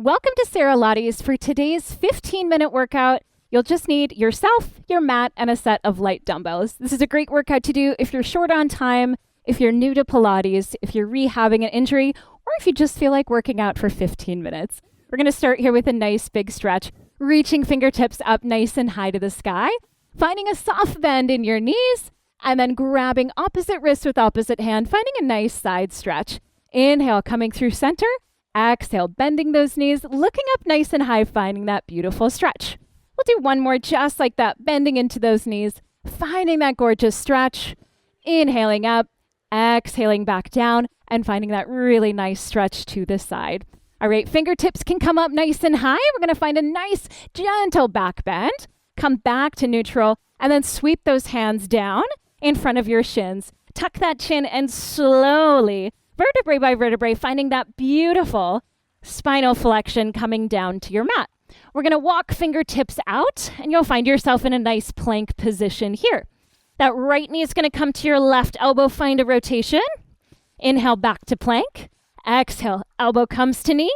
Welcome to Sarah Lottie's. For today's 15-minute workout, you'll just need yourself, your mat, and a set of light dumbbells. This is a great workout to do if you're short on time, if you're new to Pilates, if you're rehabbing an injury, or if you just feel like working out for 15 minutes. We're going to start here with a nice big stretch, reaching fingertips up nice and high to the sky, finding a soft bend in your knees, and then grabbing opposite wrist with opposite hand, finding a nice side stretch. Inhale, coming through center. Exhale, bending those knees, looking up nice and high, finding that beautiful stretch. We'll do one more just like that, bending into those knees, finding that gorgeous stretch. Inhaling up, exhaling back down, and finding that really nice stretch to the side. All right, fingertips can come up nice and high. We're going to find a nice, gentle back bend. Come back to neutral, and then sweep those hands down in front of your shins. Tuck that chin and slowly, vertebrae by vertebrae, finding that beautiful spinal flexion coming down to your mat. We're going to walk fingertips out, and you'll find yourself in a nice plank position here. That right knee is going to come to your left elbow, find a rotation. Inhale, back to plank. Exhale, elbow comes to knee.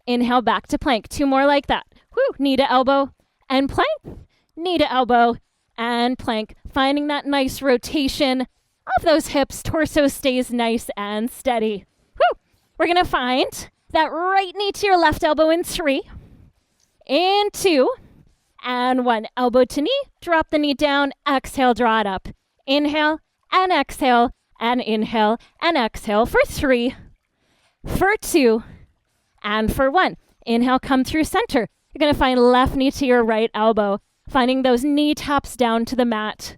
Inhale, back to plank. Two more like that. Woo, knee to elbow and plank. Knee to elbow and plank. Finding that nice rotation of those hips, torso stays nice and steady. Woo! We're going to find that right knee to your left elbow in 3, in 2, and 1. Elbow to knee, drop the knee down, exhale, draw it up. Inhale and exhale, and inhale and exhale for 3, for 2, and for 1. Inhale, come through center. You're going to find left knee to your right elbow, finding those knee taps down to the mat.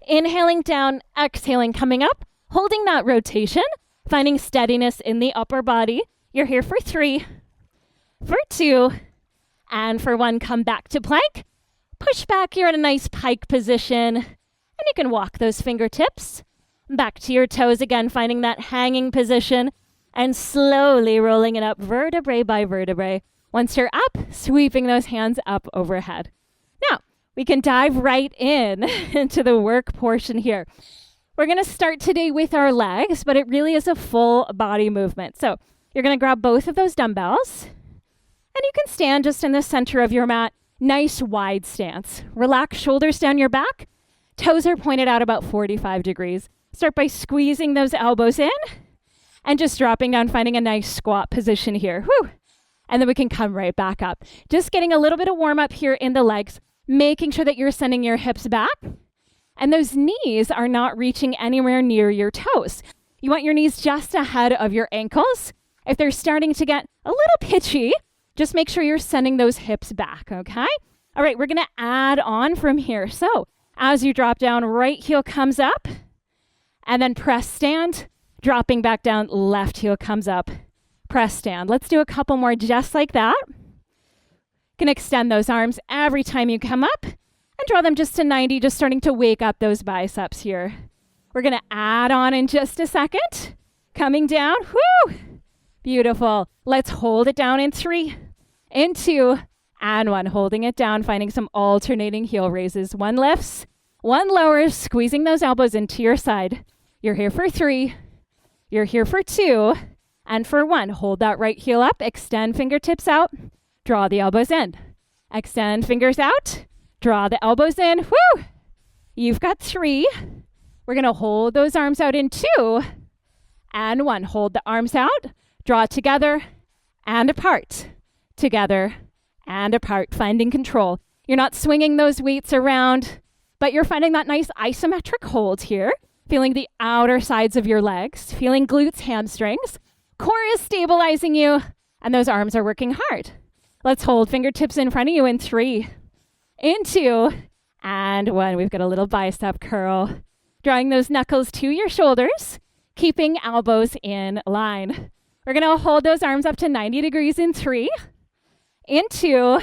Inhaling down, exhaling, coming up, holding that rotation, finding steadiness in the upper body. You're here for 3, for 2, and for 1. Come back to plank. Push back. You're in a nice pike position, and you can walk those fingertips back to your toes again, finding that hanging position, and slowly rolling it up vertebrae by vertebrae. Once you're up, sweeping those hands up overhead. Now, we can dive right in into the work portion here. We're going to start today with our legs, but it really is a full body movement. So you're going to grab both of those dumbbells, and you can stand just in the center of your mat. Nice wide stance. Relax shoulders down your back. Toes are pointed out about 45 degrees. Start by squeezing those elbows in and just dropping down, finding a nice squat position here. Whew. And then we can come right back up. Just getting a little bit of warm up here in the legs, making sure that you're sending your hips back and those knees are not reaching anywhere near your toes. You want your knees just ahead of your ankles. If they're starting to get a little pitchy, just make sure you're sending those hips back, okay? All right, we're going to add on from here. So as you drop down, right heel comes up, and then press stand, dropping back down, left heel comes up, press stand. Let's do a couple more just like that. You can extend those arms every time you come up and draw them just to 90, just starting to wake up those biceps here. We're going to add on in just a second. Coming down. Whoo! Beautiful. Let's hold it down in 3, in 2, and 1. Holding it down, finding some alternating heel raises. 1 lifts, 1 lowers, squeezing those elbows into your side. You're here for 3, you're here for 2, and for 1. Hold that right heel up, extend fingertips out. Draw the elbows in. Extend fingers out. Draw the elbows in. Woo! You've got 3. We're going to hold those arms out in 2 and 1. Hold the arms out. Draw together and apart. Together and apart. Finding control. You're not swinging those weights around, but you're finding that nice isometric hold here. Feeling the outer sides of your legs. Feeling glutes, hamstrings. Core is stabilizing you, and those arms are working hard. Let's hold fingertips in front of you in 3, in 2, and 1. We've got a little bicep curl. Drawing those knuckles to your shoulders, keeping elbows in line. We're going to hold those arms up to 90 degrees in 3, in 2,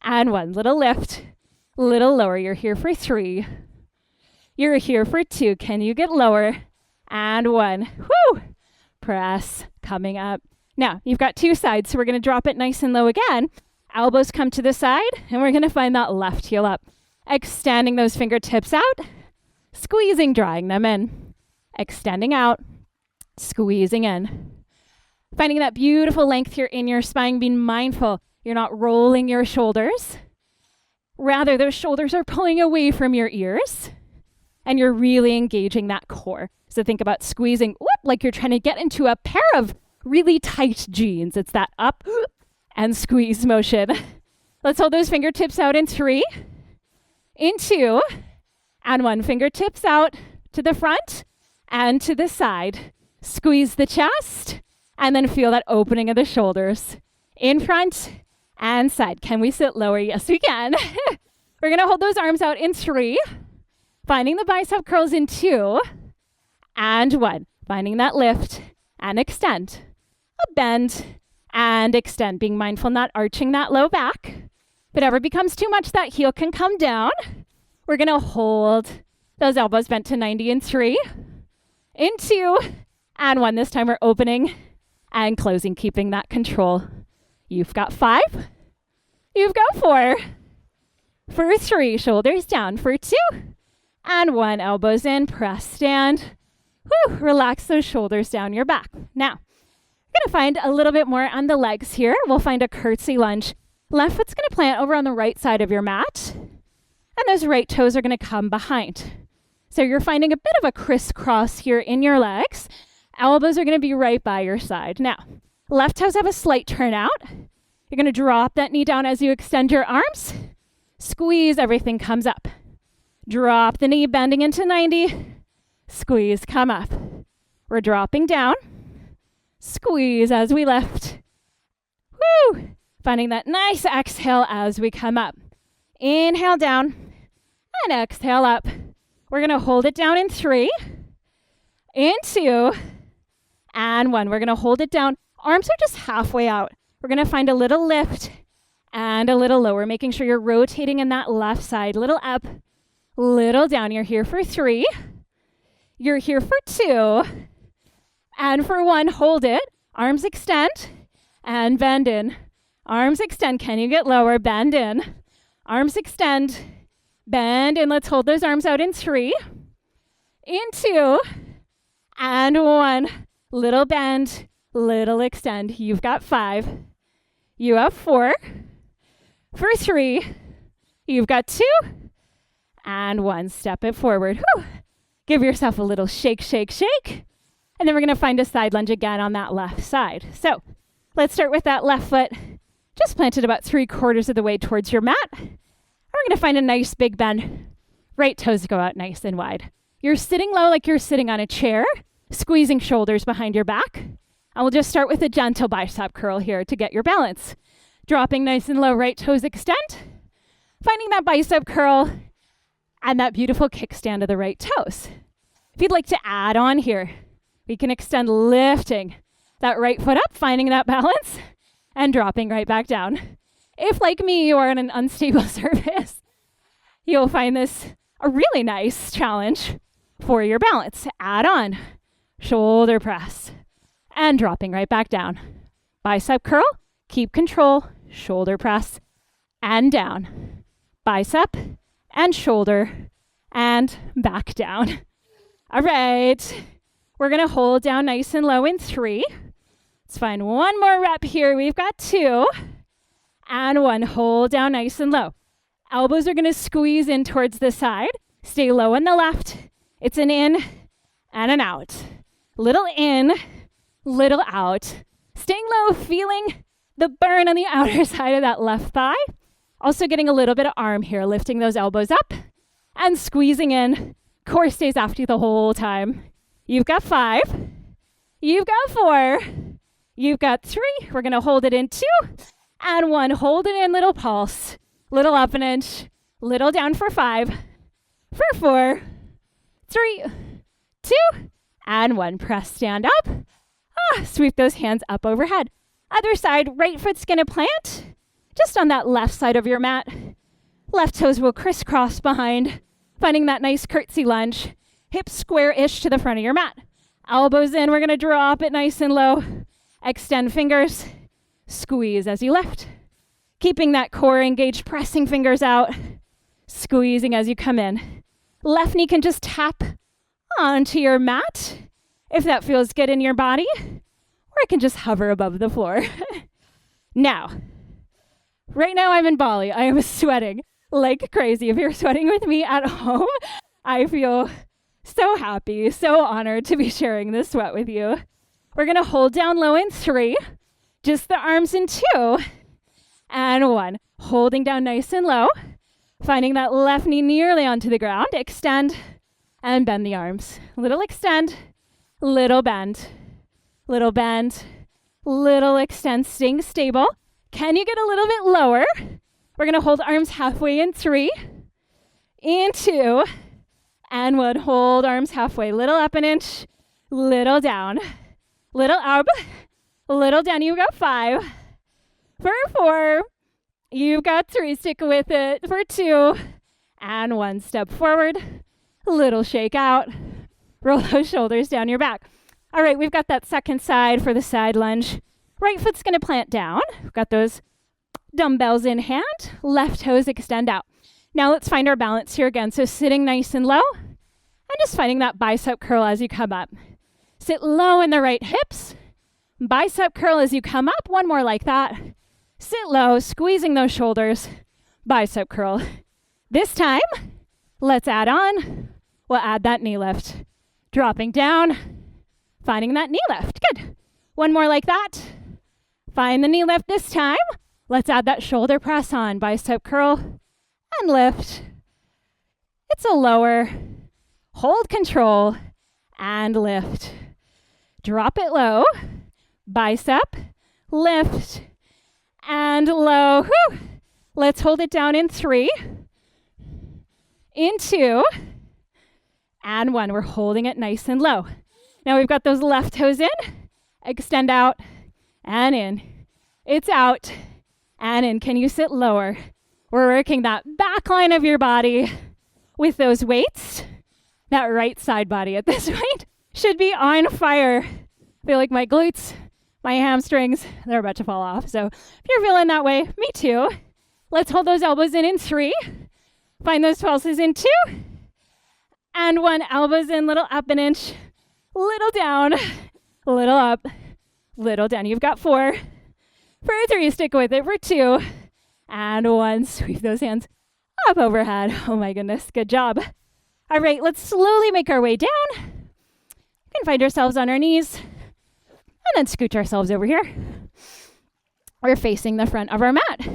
and 1. Little lift, little lower. You're here for 3. You're here for 2. Can you get lower? And 1. Whoo! Press, coming up. Now, you've got 2 sides, so we're going to drop it nice and low again. Elbows come to the side, and we're going to find that left heel up. Extending those fingertips out, squeezing, drawing them in. Extending out, squeezing in. Finding that beautiful length here in your spine, being mindful you're not rolling your shoulders. Rather, those shoulders are pulling away from your ears, and you're really engaging that core. So think about squeezing, like you're trying to get into a pair of really tight jeans. It's that up and squeeze motion. Let's hold those fingertips out in 3, in 2, and 1. Fingertips out to the front and to the side. Squeeze the chest, and then feel that opening of the shoulders. In front and side. Can we sit lower? Yes, we can. We're going to hold those arms out in 3, finding the bicep curls in 2, and 1. Finding that lift and extend. A bend and extend. Being mindful not arching that low back. If it ever becomes too much, that heel can come down. We're going to hold those elbows bent to 90 in 3, in 2, and 1. This time we're opening and closing, keeping that control. You've got 5. You've got 4. For 3, shoulders down. For 2, and 1, elbows in, press, stand. Relax those shoulders down your back. Now, we're going to find a little bit more on the legs here. We'll find a curtsy lunge. Left foot's going to plant over on the right side of your mat, and those right toes are going to come behind. So you're finding a bit of a crisscross here in your legs. Elbows are going to be right by your side. Now, left toes have a slight turn out. You're going to drop that knee down as you extend your arms. Squeeze, everything comes up. Drop the knee, bending into 90. Squeeze, come up. We're dropping down. Squeeze as we lift. Woo! Finding that nice exhale as we come up. Inhale down and exhale up. We're going to hold it down in 3, in 2, and 1. We're going to hold it down. Arms are just halfway out. We're going to find a little lift and a little lower, making sure you're rotating in that left side. Little up, little down. You're here for 3. You're here for 2. And for 1, hold it. Arms extend and bend in. Arms extend. Can you get lower? Bend in. Arms extend, bend in. Let's hold those arms out in 3, in 2, and 1. Little bend, little extend. You've got 5. You have 4. For 3, you've got 2, and 1. Step it forward. Give yourself a little shake, shake, shake. And then we're going to find a side lunge again on that left side. So let's start with that left foot just planted about 3/4 of the way towards your mat. We're going to find a nice big bend. Right toes go out nice and wide. You're sitting low like you're sitting on a chair, squeezing shoulders behind your back. And we'll just start with a gentle bicep curl here to get your balance. Dropping nice and low, right toes extend. Finding that bicep curl and that beautiful kickstand of the right toes. If you'd like to add on here, we can extend, lifting that right foot up, finding that balance, and dropping right back down. If, like me, you are on an unstable surface, you'll find this a really nice challenge for your balance. Add on, shoulder press, and dropping right back down. Bicep curl, keep control, shoulder press, and down. Bicep and shoulder, and back down. All right, we're gonna hold down nice and low in 3. Let's find one more rep here. We've got 2, and 1. Hold down nice and low. Elbows are gonna squeeze in towards the side. Stay low on the left. It's an in and an out. Little in, little out. Staying low, feeling the burn on the outer side of that left thigh. Also getting a little bit of arm here, lifting those elbows up and squeezing in. Core stays after you the whole time. You've got 5. You've got 4. You've got 3. We're going to hold it in 2 and 1. Hold it in, little pulse. Little up an inch. Little down for 5. For 4. 3. 2 and 1. Press, stand up. Sweep those hands up overhead. Other side, right foot's going to plant just on that left side of your mat. Left toes will crisscross behind, finding that nice curtsy lunge. Hips square-ish to the front of your mat. Elbows in, we're going to drop it nice and low. Extend fingers. Squeeze as you lift. Keeping that core engaged, pressing fingers out. Squeezing as you come in. Left knee can just tap onto your mat if that feels good in your body. or it can just hover above the floor. Now, right now I'm in Bali. I am sweating like crazy. If you're sweating with me at home, I feel so happy, so honored to be sharing this sweat with you. We're going to hold down low in 3, just the arms in 2, and 1. Holding down nice and low, finding that left knee nearly onto the ground. Extend and bend the arms. Little extend, little bend, little bend, little extend, staying stable. Can you get a little bit lower? We're going to hold arms halfway in 3, in 2, and 1. Hold arms halfway. Little up an inch, little down, little up, little down. You've got 5. For 4, you've got 3. Stick with it. For 2, and 1. Step forward, little shake out. Roll those shoulders down your back. All right, we've got that second side for the side lunge. Right foot's going to plant down. We've got those dumbbells in hand. Left toes extend out. Now let's find our balance here again. So sitting nice and low and just finding that bicep curl as you come up. Sit low in the right hips. Bicep curl as you come up. One more like that. Sit low, squeezing those shoulders. Bicep curl. This time, let's add on. We'll add that knee lift. Dropping down, finding that knee lift. Good. One more like that. Find the knee lift this time. Let's add that shoulder press on. Bicep curl and lift. It's a lower. Hold control and lift. Drop it low. Bicep, lift, and low. Whew. Let's hold it down in 3, in 2, and 1. We're holding it nice and low. Now we've got those left toes in. Extend out and in. It's out and in. Can you sit lower? We're working that back line of your body with those weights. That right side body at this point should be on fire. I feel like my glutes, my hamstrings, they're about to fall off. So if you're feeling that way, me too. Let's hold those elbows in 3. Find those pulses in 2. And 1. Elbows in, little up an inch, little down, little up, little down. You've got 4. For 3, stick with it. For 2. And 1. Sweep those hands up overhead. Oh my goodness, good job. All right, let's slowly make our way down. We can find ourselves on our knees and then scooch ourselves over here. We're facing the front of our mat.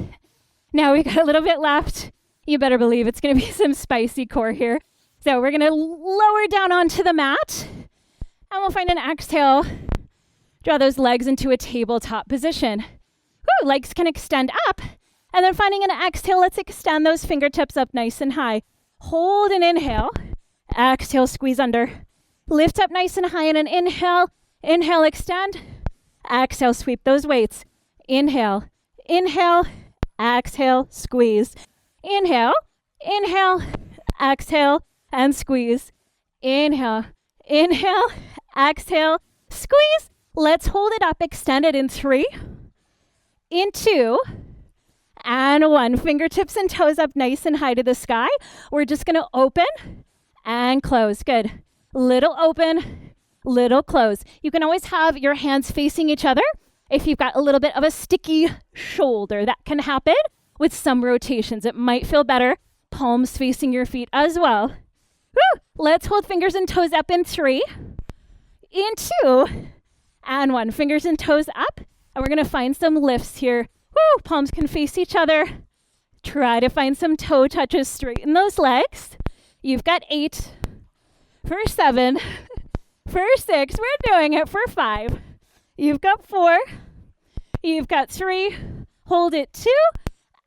Now we've got a little bit left. You better believe it's going to be some spicy core here. So we're going to lower down onto the mat and we'll find an exhale. Draw those legs into a tabletop position. Woo, legs can extend up. And then finding an exhale, let's extend those fingertips up nice and high. Hold an inhale. Exhale, squeeze under. Lift up nice and high in an inhale. Inhale, extend. Exhale, sweep those weights. Inhale, inhale, exhale, squeeze. Inhale, inhale, exhale, and squeeze. Inhale, inhale, exhale, squeeze. Let's hold it up, extend it in 3, in 2, and 1. Fingertips and toes up nice and high to the sky. We're just going to open and close. Good. Little open, little close. You can always have your hands facing each other. If you've got a little bit of a sticky shoulder, that can happen with some rotations. It might feel better. Palms facing your feet as well. Woo! Let's hold fingers and toes up in 3, in 2, and 1. Fingers and toes up. And we're going to find some lifts here. Woo! Palms can face each other. Try to find some toe touches. Straighten those legs. You've got 8. For 7. For 6. We're doing it for 5. You've got 4. You've got 3. Hold it 2.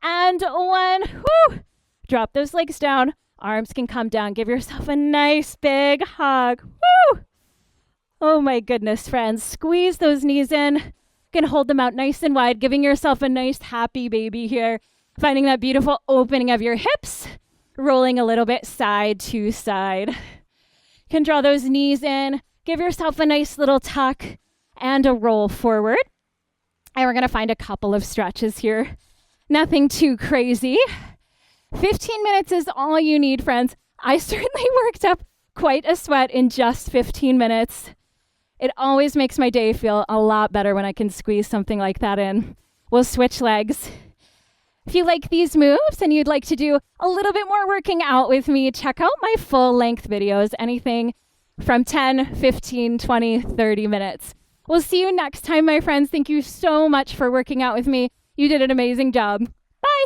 And 1. Woo! Drop those legs down. Arms can come down. Give yourself a nice big hug. Woo! Oh my goodness, friends. Squeeze those knees in. You can hold them out nice and wide, giving yourself a nice happy baby here. Finding that beautiful opening of your hips. Rolling a little bit side to side. You can draw those knees in. Give yourself a nice little tuck and a roll forward. And we're going to find a couple of stretches here. Nothing too crazy. 15 minutes is all you need, friends. I certainly worked up quite a sweat in just 15 minutes. It always makes my day feel a lot better when I can squeeze something like that in. We'll switch legs. If you like these moves and you'd like to do a little bit more working out with me, check out my full length videos, anything from 10, 15, 20, 30 minutes. We'll see you next time, my friends. Thank you so much for working out with me. You did an amazing job. Bye.